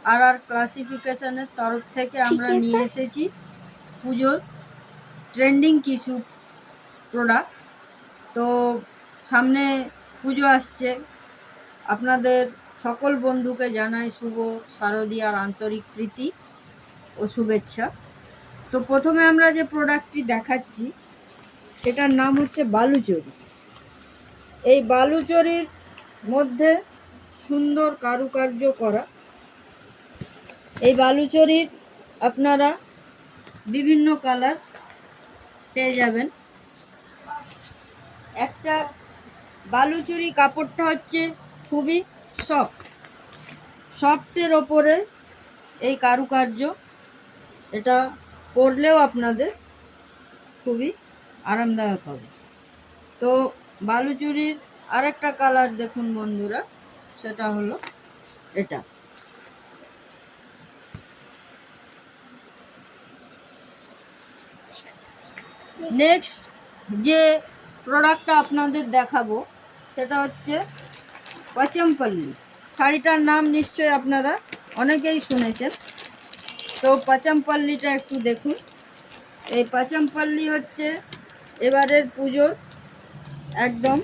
আর ক্লাসিফিকেশনের তরফ থেকে আমরা নিয়ে এসেছি পুজোর ট্রেন্ডিং কিছু প্রোডাক্ট। তো সামনে পুজো আসছে, আপনাদের সকল বন্ধুকে জানাই শুভ শারদীয়ার আন্তরিক প্রীতি ও শুভেচ্ছা। তো প্রথমে আমরা যে প্রোডাক্টটি দেখাচ্ছি সেটার নাম হচ্ছে বালুচরী। এই বালুচরীর মধ্যে সুন্দর কারুকার্য করা। এই বালুচরীর আপনারা বিভিন্ন কালার পেয়ে যাবেন। একটা বালুচরী কাপড়টা হচ্ছে খুবই সফটের ওপরে এই কারুকার্য, এটা পরলেও আপনাদের খুবই আরামদায়ক হবে। তো বালুচরীর আরেকটা কালার দেখুন বন্ধুরা, সেটা হলো এটা। নেক্সট যে প্রোডাক্টটা আপনাদের দেখাবো সেটা হচ্ছে পাচমপল্লী। শাড়িটার নাম নিশ্চয়ই আপনারা অনেকেই শুনেছেন। তো পাচমপল্লীটা একটু দেখুন। এই পাচমপল্লী হচ্ছে এবারের পুজোর একদম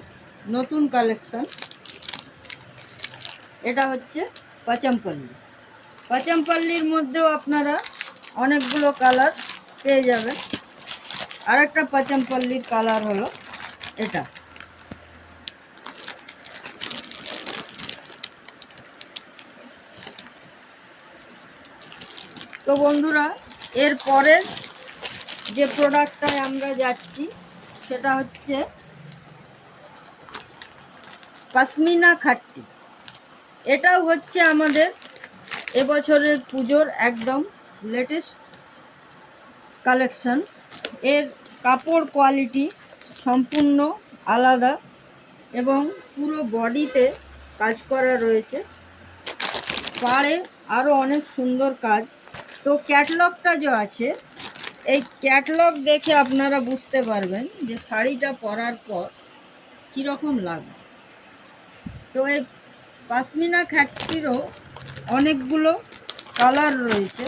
নতুন কালেকশন। এটা হচ্ছে পাচমপল্লী। পাচমপল্লীর মধ্যেও আপনারা অনেকগুলো কালার পেয়ে যাবেন। আরেকটা পাচমপল্লীর কালার হলো এটা। তো বন্ধুরা, এর পরের যে প্রোডাক্টটায় আমরা যাচ্ছি সেটা হচ্ছে পশমিনা খাট্টি। এটাও হচ্ছে আমাদের এবছরের পুজোর একদম লেটেস্ট কালেকশন। এর কাপড় কোয়ালিটি সম্পূর্ণ আলাদা এবং পুরো বডিতে কাজ করা রয়েছে, পাড়ে আরও অনেক সুন্দর কাজ। তো ক্যাটলগটা যে আছে, এই ক্যাটলগ দেখে আপনারা বুঝতে পারবেন যে শাড়িটা পরার পর কীরকম লাগবে। তো এই পশমিনা খাট্টিরও অনেকগুলো কালার রয়েছে।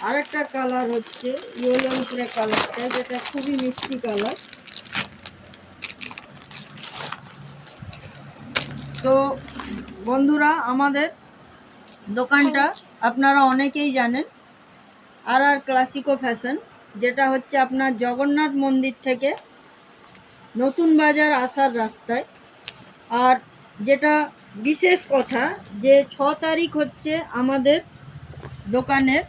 আরেকটা কালার হচ্ছে ইয়েলো উপরে কালারটা, যেটা খুবই মিষ্টি কালার। তো বন্ধুরা, আমাদের দোকানটা আপনারা অনেকেই জানেন, আর ক্লাসিকো ফ্যাশন, যেটা হচ্ছে আপনার জগন্নাথ মন্দির থেকে নতুন বাজার আসার রাস্তায়। আর যেটা বিশেষ কথা, যে 6 তারিখ হচ্ছে আমাদের দোকানের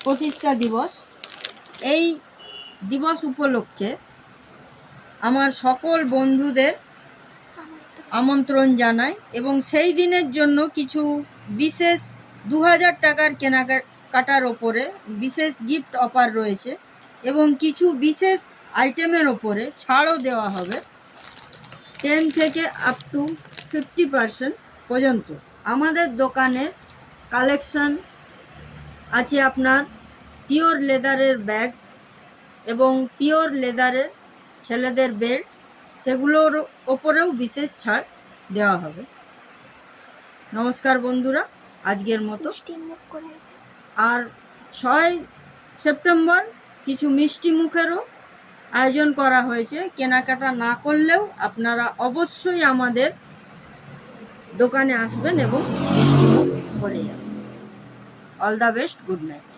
প্রতিষ্ঠা দিবস। এই দিবস উপলক্ষে আমার সকল বন্ধুদের আমন্ত্রণ জানাই এবং সেই দিনের জন্য কিছু বিশেষ 2000 টাকার কেনাকাটার ওপরে বিশেষ গিফট অফার রয়েছে এবং কিছু বিশেষ আইটেমের ওপরে ছাড়ও দেওয়া হবে 10 থেকে আপ টু 50% পর্যন্ত। আমাদের দোকানের কালেকশন আছে আপনার পিওর লেদারের ব্যাগ এবং পিওর লেদারের ছেলেদের বেল্ট, সেগুলোর ওপরেও বিশেষ ছাড় দেওয়া হবে। নমস্কার বন্ধুরা, আজকের মতো। আর 6 সেপ্টেম্বর কিছু মিষ্টি মুখেরও আয়োজন করা হয়েছে। কেনাকাটা না করলেও আপনারা অবশ্যই আমাদের দোকানে আসবেন এবং মিষ্টি মুখ করে যাবেন। All the best, good night.